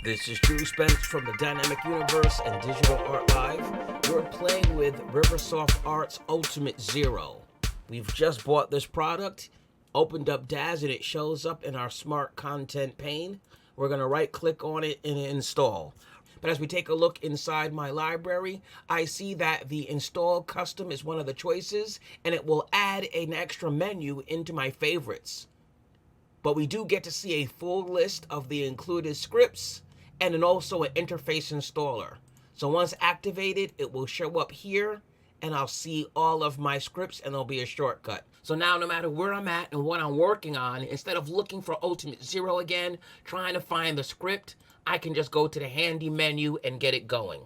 This is Drew Spence from the Dynamic Universe and Digital Art Live. We're playing with Riversoft Art's Ultimate Zero. We've just bought this product, opened up Daz, and it shows up in our Smart Content pane. We're going to right-click on it and install. But as we take a look inside my library, I see that the Install Custom is one of the choices, and it will add an extra menu into my favorites. But we do get to see a full list of the included scripts, and then also an interface installer. So once activated, it will show up here, and I'll see all of my scripts, and there'll be a shortcut. So now no matter where I'm at and what I'm working on, instead of looking for Ultimate Zero again, trying to find the script, I can just go to the handy menu and get it going.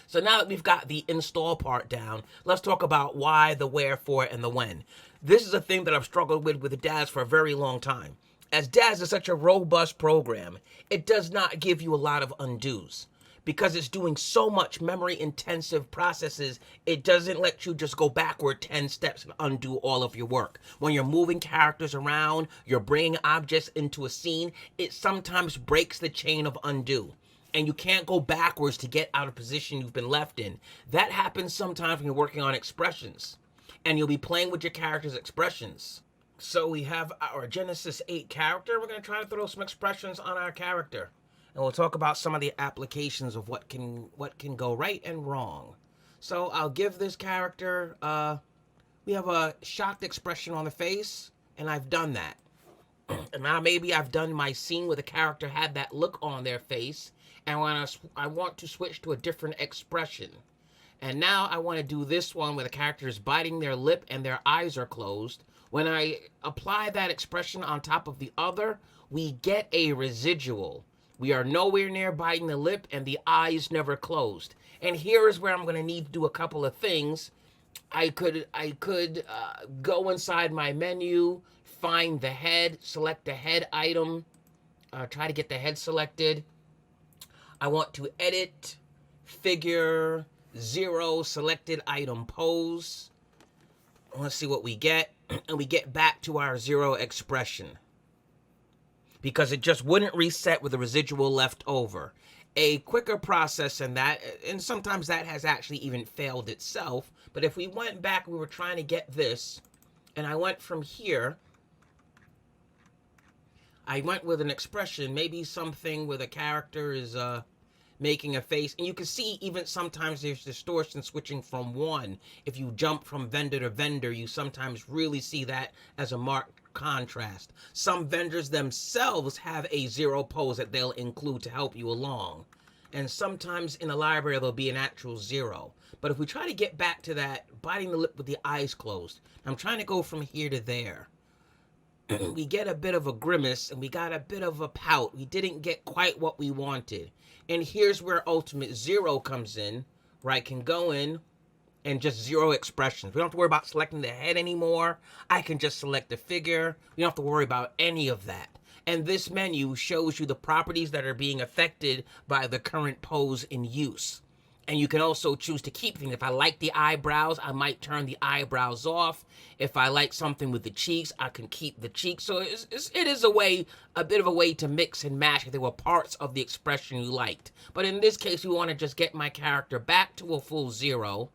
So now that we've got the install part down, let's talk about why, the where, for, and the when. This is a thing that I've struggled with Daz for a very long time. As Daz is such a robust program, it does not give you a lot of undos. Because it's doing so much memory-intensive processes, it doesn't let you just go backward 10 steps and undo all of your work. When you're moving characters around, you're bringing objects into a scene, it sometimes breaks the chain of undo. And you can't go backwards to get out of position you've been left in. That happens sometimes when you're working on expressions. And you'll be playing with your character's expressions. So we have our Genesis 8 character. We're going to try to throw some expressions on our character. And we'll talk about some of the applications of what can go right and wrong. So I'll give this character, we have a shocked expression on the face, and I've done that. And now maybe I've done my scene where the character had that look on their face, and when I want to switch to a different expression. And now I want to do this one where the character is biting their lip and their eyes are closed. When I apply that expression on top of the other, we get a residual. We are nowhere near biting the lip and the eyes never closed. And here is where I'm going to need to do a couple of things. I could go inside my menu, find the head, select the head item, try to get the head selected. I want to edit, figure, 0, selected item pose. Let's see what we get. And we get back to our 0 expression. Because it just wouldn't reset with the residual left over. A quicker process than that, and sometimes that has actually even failed itself. But if we went back, we were trying to get this, and I went from here. I went with an expression, maybe something where the character is making a face. And you can see even sometimes there's distortion switching from one. If you jump from vendor to vendor, you sometimes really see that as a marked contrast. Some vendors themselves have a 0 pose that they'll include to help you along. And sometimes in the library, there'll be an actual 0. But if we try to get back to that, biting the lip with the eyes closed, I'm trying to go from here to there. We get a bit of a grimace and we got a bit of a pout. We didn't get quite what we wanted. And here's where Ultimate Zero comes in, where I can go in and just 0 expressions. We don't have to worry about selecting the head anymore. I can just select the figure. We don't have to worry about any of that. And this menu shows you the properties that are being affected by the current pose in use. And you can also choose to keep things. If I like the eyebrows, I might turn the eyebrows off. If I like something with the cheeks, I can keep the cheeks. So it is a bit of a way to mix and match if there were parts of the expression you liked. But in this case, we want to just get my character back to a full 0.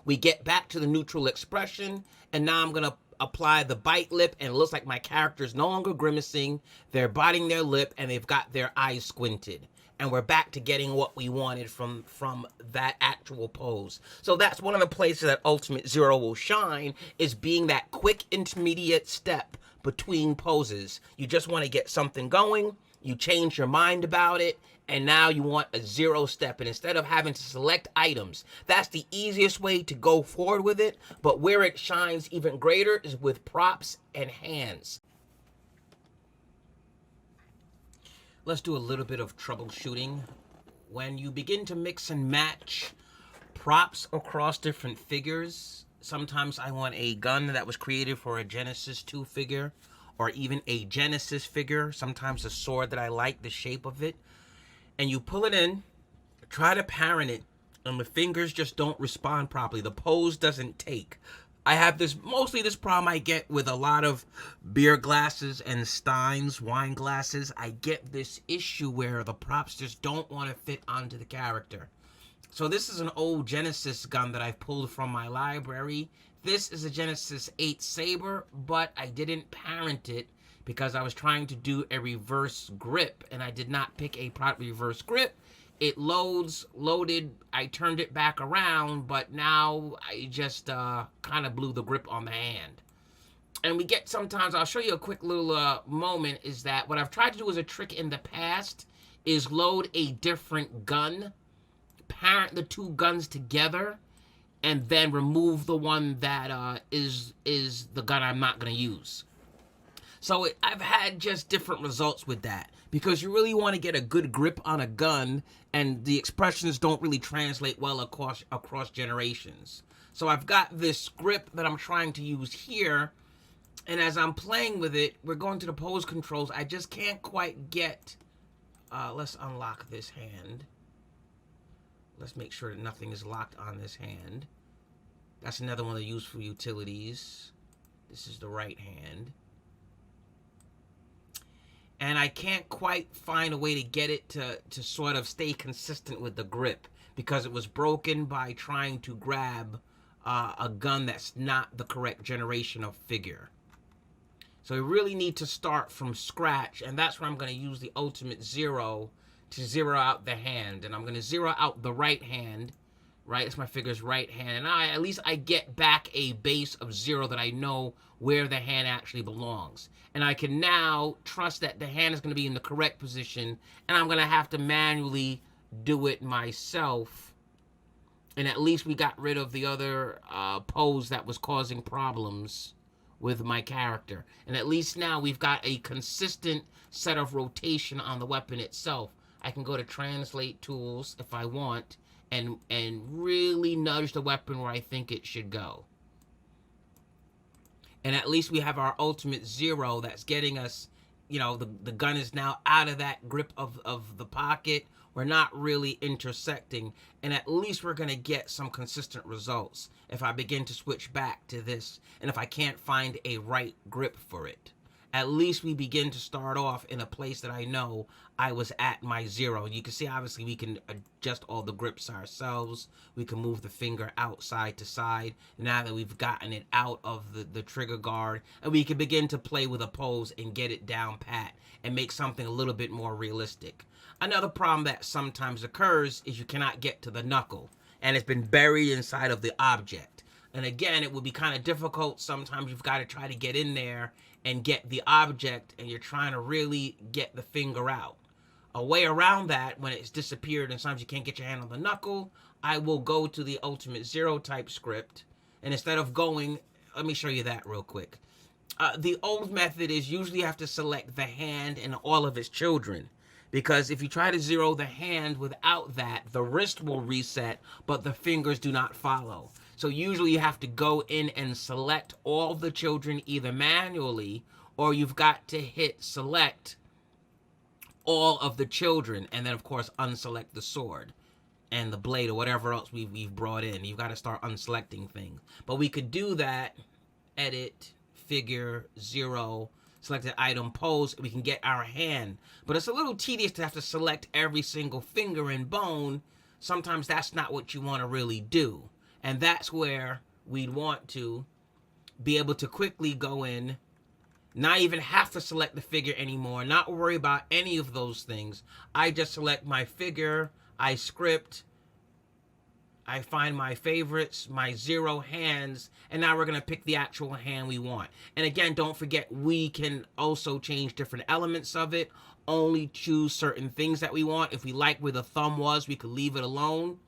We get back to the neutral expression, and now I'm going to apply the bite lip, and it looks like my character is no longer grimacing. They're biting their lip, and they've got their eyes squinted. And we're back to getting what we wanted from that actual pose. So that's one of the places that Ultimate Zero will shine, is being that quick intermediate step between poses. You just want to get something going, you change your mind about it, and now you want a 0 step. And instead of having to select items, that's the easiest way to go forward with it. But where it shines even greater is with props and hands. Let's do a little bit of troubleshooting. When you begin to mix and match props across different figures, sometimes I want a gun that was created for a Genesis 2 figure, or even a Genesis figure, sometimes a sword that I like the shape of it. And you pull it in, try to parent it, and the fingers just don't respond properly. The pose doesn't take. I have mostly this problem I get with a lot of beer glasses and steins, wine glasses. I get this issue where the props just don't want to fit onto the character. So this is an old Genesis gun that I've pulled from my library. This is a Genesis 8 Saber, but I didn't parent it because I was trying to do a reverse grip, and I did not pick a proper reverse grip. It loaded, I turned it back around, but now I just kind of blew the grip on the hand. And we get sometimes, I'll show you a quick little moment, is that what I've tried to do as a trick in the past is load a different gun, parent the two guns together, and then remove the one that is the gun I'm not going to use. So I've had just different results with that, because you really want to get a good grip on a gun, and the expressions don't really translate well across generations. So I've got this grip that I'm trying to use here, and as I'm playing with it, we're going to the pose controls. I just can't quite get... let's unlock this hand. Let's make sure that nothing is locked on this hand. That's another one of the useful utilities. This is the right hand. And I can't quite find a way to get it to sort of stay consistent with the grip, because it was broken by trying to grab a gun that's not the correct generation of figure. So we really need to start from scratch, and that's where I'm going to use the Ultimate Zero to zero out the hand. And I'm going to zero out the right hand, right? It's my figure's right hand. And at least I get back a base of 0 that I know where the hand actually belongs. And I can now trust that the hand is going to be in the correct position, and I'm going to have to manually do it myself. And at least we got rid of the other pose that was causing problems with my character. And at least now we've got a consistent set of rotation on the weapon itself. I can go to translate tools if I want and really nudge the weapon where I think it should go. And at least we have our Ultimate Zero that's getting us, you know, the gun is now out of that grip of the pocket. We're not really intersecting, and at least we're going to get some consistent results if I begin to switch back to this, and if I can't find a right grip for it. At least we begin to start off in a place that I know I was at my 0. You can see, obviously, we can adjust all the grips ourselves. We can move the finger out side to side now that we've gotten it out of the trigger guard. And we can begin to play with a pose and get it down pat and make something a little bit more realistic. Another problem that sometimes occurs is you cannot get to the knuckle, and it's been buried inside of the object. And again, it will be kind of difficult. Sometimes you've got to try to get in there and get the object, and you're trying to really get the finger out. A way around that, when it's disappeared and sometimes you can't get your hand on the knuckle, I will go to the Ultimate Zero type script, and instead of going, let me show you that real quick. The old method is usually you have to select the hand and all of its children, because if you try to zero the hand without that, the wrist will reset, but the fingers do not follow. So usually you have to go in and select all the children either manually, or you've got to hit select all of the children, and then of course unselect the sword and the blade or whatever else we've brought in. You've got to start unselecting things. But we could do that, edit, figure, 0, selected item, pose, we can get our hand. But it's a little tedious to have to select every single finger and bone. Sometimes that's not what you want to really do. And that's where we'd want to be able to quickly go in, not even have to select the figure anymore, not worry about any of those things. I just select my figure, I script, I find my favorites, my 0 hands, and now we're going to pick the actual hand we want. And again, don't forget, we can also change different elements of it, only choose certain things that we want. If we like where the thumb was, we could leave it alone.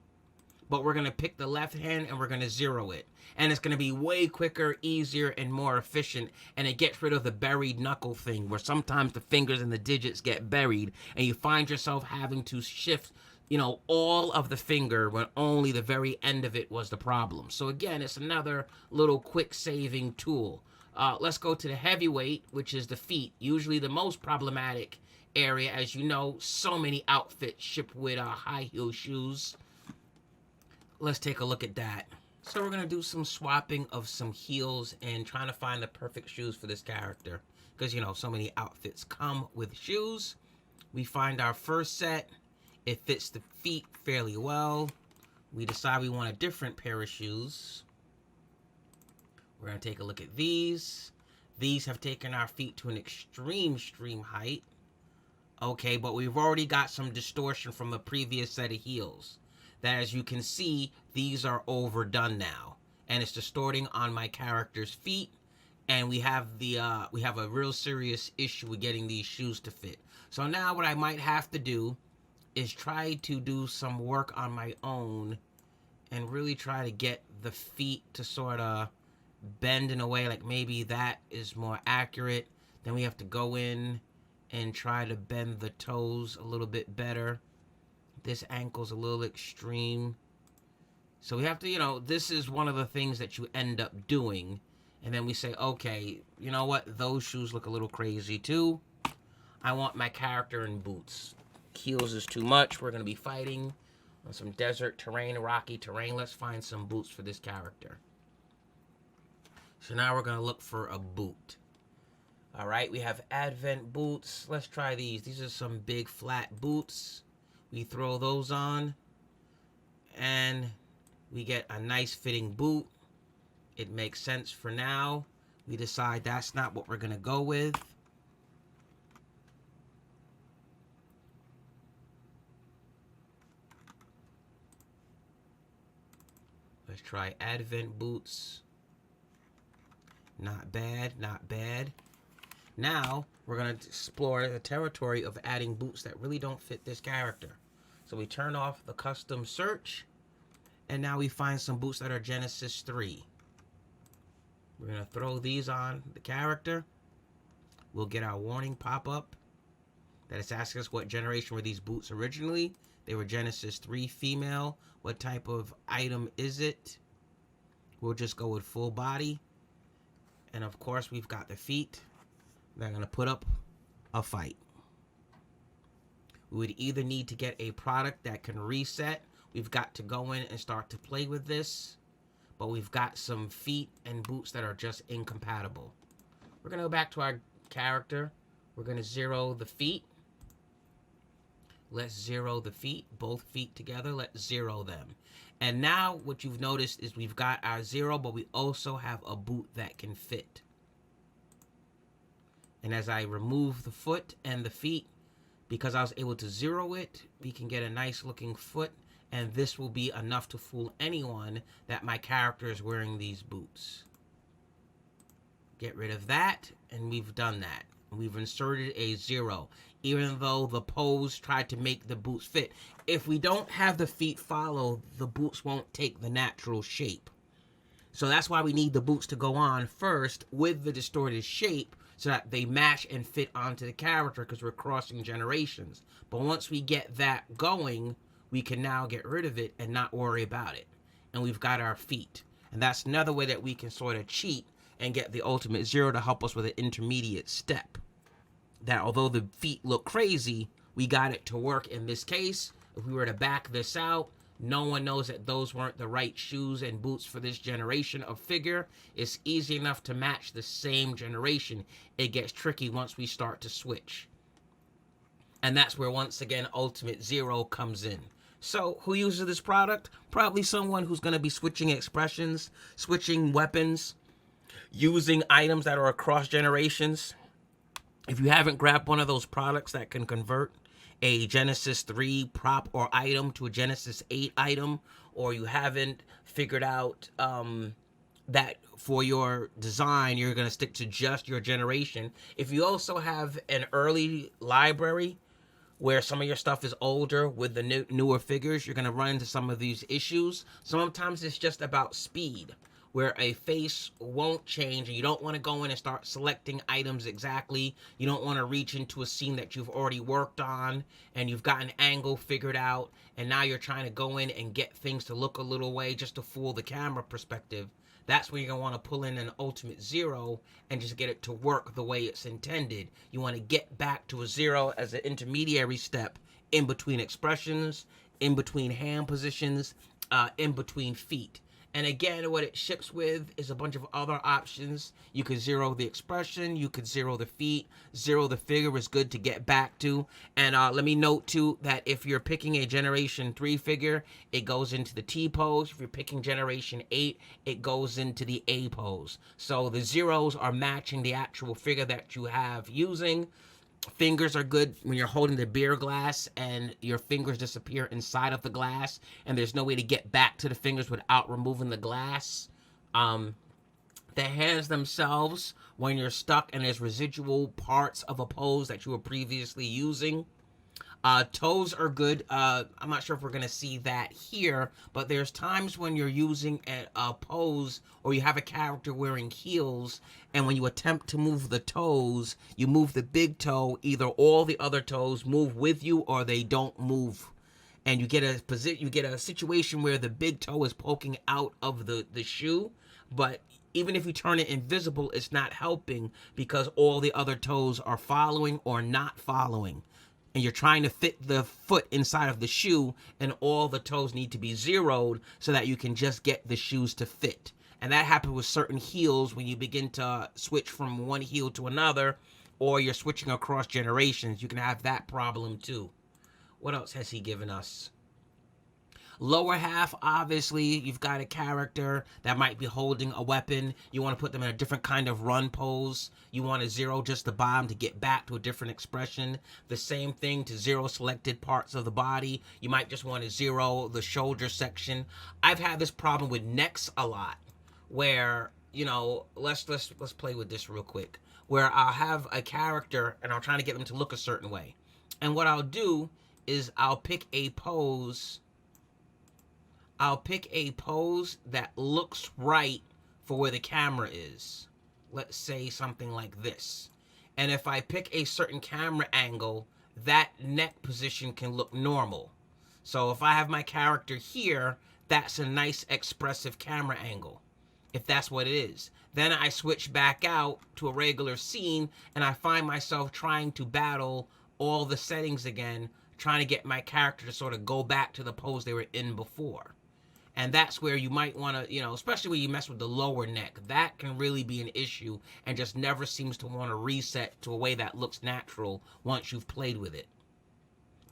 But we're going to pick the left hand and we're going to 0 it. And it's going to be way quicker, easier, and more efficient. And it gets rid of the buried knuckle thing, where sometimes the fingers and the digits get buried and you find yourself having to shift, you know, all of the finger when only the very end of it was the problem. So again, it's another little quick saving tool. Let's go to the heavyweight, which is the feet. Usually the most problematic area. As you know, so many outfits ship with high heel shoes. Let's take a look at that. So we're going to do some swapping of some heels and trying to find the perfect shoes for this character. Because, you know, so many outfits come with shoes. We find our first set. It fits the feet fairly well. We decide we want a different pair of shoes. We're going to take a look at these. These have taken our feet to an extreme height. Okay, but we've already got some distortion from the previous set of heels. That, as you can see, these are overdone now. And it's distorting on my character's feet. And we have a real serious issue with getting these shoes to fit. So now what I might have to do is try to do some work on my own and really try to get the feet to sort of bend in a way like maybe that is more accurate. Then we have to go in and try to bend the toes a little bit better. This ankle's a little extreme. So we have to, you know, this is one of the things that you end up doing. And then we say, okay, you know what? Those shoes look a little crazy too. I want my character in boots. Heels is too much. We're going to be fighting on some desert terrain, rocky terrain. Let's find some boots for this character. So now we're going to look for a boot. All right, we have Advent boots. Let's try these. These are some big flat boots. We throw those on and we get a nice fitting boot. It makes sense for now. We decide that's not what we're going to go with. Let's try Advent boots. Not bad, not bad. Now, we're going to explore the territory of adding boots that really don't fit this character. So we turn off the custom search, and now we find some boots that are Genesis 3. We're going to throw these on the character. We'll get our warning pop up that it's asking us what generation were these boots originally. They were Genesis 3 female. What type of item is it? We'll just go with full body. And of course, we've got the feet. They're going to put up a fight. We would either need to get a product that can reset. We've got to go in and start to play with this. But we've got some feet and boots that are just incompatible. We're going to go back to our character. We're going to zero the feet. Let's zero the feet. Both feet together. Let's zero them. And now what you've noticed is we've got our zero, but we also have a boot that can fit. And as I remove the foot and the feet, because I was able to zero it, we can get a nice looking foot. And this will be enough to fool anyone that my character is wearing these boots. Get rid of that, and we've done that. We've inserted a zero, even though the pose tried to make the boots fit. If we don't have the feet follow, the boots won't take the natural shape. So that's why we need the boots to go on first with the distorted shape so that they match and fit onto the character because we're crossing generations. But once we get that going, we can now get rid of it and not worry about it. And we've got our feet. And that's another way that we can sort of cheat and get the ultimate zero to help us with an intermediate step. That although the feet look crazy, we got it to work in this case. If we were to back this out, no one knows that those weren't the right shoes and boots for this generation of figure. It's easy enough to match the same generation. It gets tricky once we start to switch. And that's where, once again, Ultimate Zero comes in. So, who uses this product? Probably someone who's going to be switching expressions, switching weapons, using items that are across generations. If you haven't grabbed one of those products that can convert a Genesis 3 prop or item to a Genesis 8 item, or you haven't figured out that for your design you're going to stick to just your generation. If you also have an early library where some of your stuff is older with the newer figures, you're going to run into some of these issues. Sometimes it's just about speed, where a face won't change and you don't want to go in and start selecting items exactly. You don't want to reach into a scene that you've already worked on and you've got an angle figured out, and now you're trying to go in and get things to look a little way just to fool the camera perspective. That's where you're going to want to pull in an Ultimate Zero and just get it to work the way it's intended. You want to get back to a zero as an intermediary step in between expressions, in between hand positions, in between feet. And again, what it ships with is a bunch of other options. You could zero the expression, you could zero the feet, zero the figure is good to get back to. And let me note too that if you're picking a Generation 3 figure, it goes into the T pose. If you're picking Generation 8, it goes into the A pose. So the zeros are matching the actual figure that you have using. Fingers are good when you're holding the beer glass and your fingers disappear inside of the glass and there's no way to get back to the fingers without removing the glass. The hands themselves, when you're stuck and there's residual parts of a pose that you were previously using. Toes are good. I'm not sure if we're going to see that here, but there's times when you're using a pose or you have a character wearing heels, and when you attempt to move the toes, you move the big toe, either all the other toes move with you or they don't move. And you get a situation where the big toe is poking out of the shoe, but even if you turn it invisible, it's not helping because all the other toes are following or not following. And you're trying to fit the foot inside of the shoe, and all the toes need to be zeroed so that you can just get the shoes to fit. And that happens with certain heels when you begin to switch from one heel to another, or you're switching across generations. You can have that problem too. What else has he given us? Lower half, obviously, you've got a character that might be holding a weapon. You want to put them in a different kind of run pose. You want to zero just the bottom to get back to a different expression. The same thing to zero selected parts of the body. You might just want to zero the shoulder section. I've had this problem with necks a lot, where, you know, let's play with this real quick, where I'll have a character and I'm trying to get them to look a certain way. And what I'll do is I'll pick a pose that looks right for where the camera is. Let's say something like this. And if I pick a certain camera angle, that neck position can look normal. So if I have my character here, that's a nice expressive camera angle, if that's what it is. Then I switch back out to a regular scene and I find myself trying to battle all the settings again, trying to get my character to sort of go back to the pose they were in before. And that's where you might want to, you know, especially when you mess with the lower neck, that can really be an issue and just never seems to want to reset to a way that looks natural once you've played with it.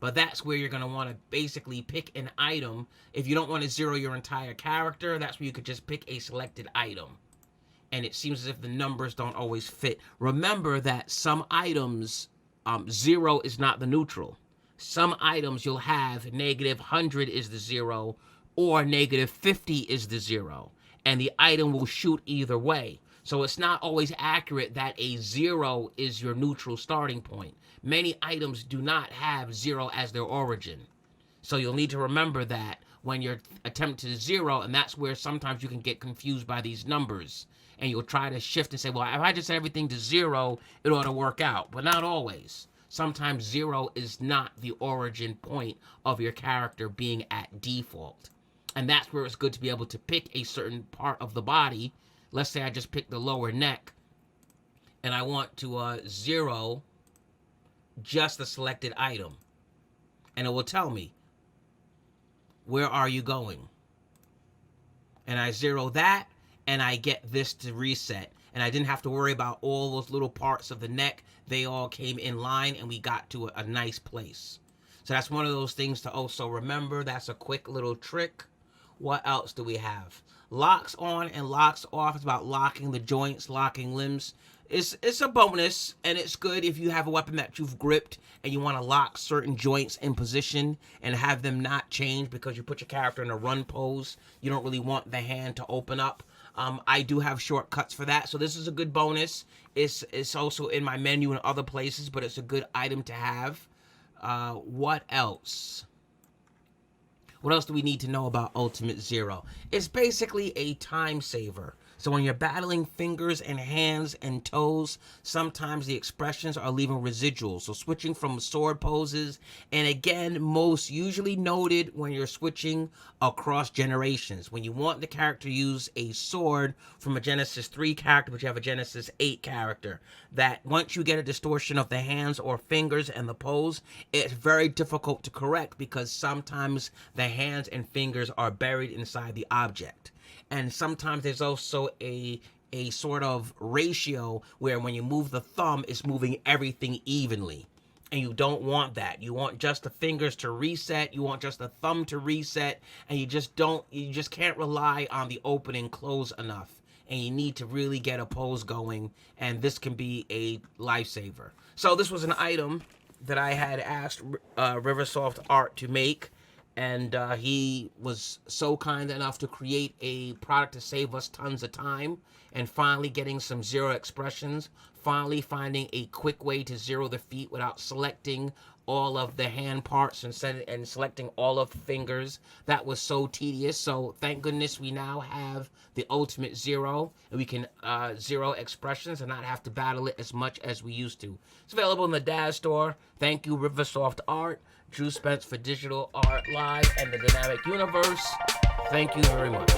But that's where you're going to want to basically pick an item. If you don't want to zero your entire character, that's where you could just pick a selected item. And it seems as if the numbers don't always fit. Remember that some items, 0 is not the neutral. Some items you'll have -100 is the 0, or -50 is the 0, and the item will shoot either way. So it's not always accurate that a 0 is your neutral starting point. Many items do not have 0 as their origin. So you'll need to remember that when you're attempting to zero, and that's where sometimes you can get confused by these numbers. And you'll try to shift and say, well, if I just set everything to 0, it ought to work out. But not always. Sometimes 0 is not the origin point of your character being at default. And that's where it's good to be able to pick a certain part of the body. Let's say I just picked the lower neck, and I want to zero just the selected item. And it will tell me, where are you going? And I zero that, and I get this to reset. And I didn't have to worry about all those little parts of the neck. They all came in line, and we got to a nice place. So that's one of those things to also remember. That's a quick little trick. What else do we have? Locks on and locks off. It's about locking the joints, locking limbs. It's a bonus, and it's good if you have a weapon that you've gripped and you want to lock certain joints in position and have them not change because you put your character in a run pose. You don't really want the hand to open up. I do have shortcuts for that, so this is a good bonus. It's also in my menu and other places, but it's a good item to have. What else? What else do we need to know about Ultimate Zero? It's basically a time saver. So when you're battling fingers and hands and toes, sometimes the expressions are leaving residuals. So switching from sword poses, and again, most usually noted when you're switching across generations. When you want the character to use a sword from a Genesis 3 character, but you have a Genesis 8 character, that once you get a distortion of the hands or fingers and the pose, it's very difficult to correct because sometimes the hands and fingers are buried inside the object. And sometimes there's also a sort of ratio where when you move the thumb, it's moving everything evenly. And you don't want that. You want just the fingers to reset. You want just the thumb to reset. And you just can't rely on the open and close enough. And you need to really get a pose going. And this can be a lifesaver. So this was an item that I had asked Riversoft Art to make. And he was so kind enough to create a product to save us tons of time. And finally getting some zero expressions. Finally finding a quick way to zero the feet without selecting all of the hand parts and selecting all of the fingers. That was so tedious. So thank goodness we now have the ultimate zero, and we can zero expressions and not have to battle it as much as we used to. It's available in the Daz Store. Thank you, Riversoft Art, Drew Spence for Digital Art Live and the Dynamic Universe. Thank you very much.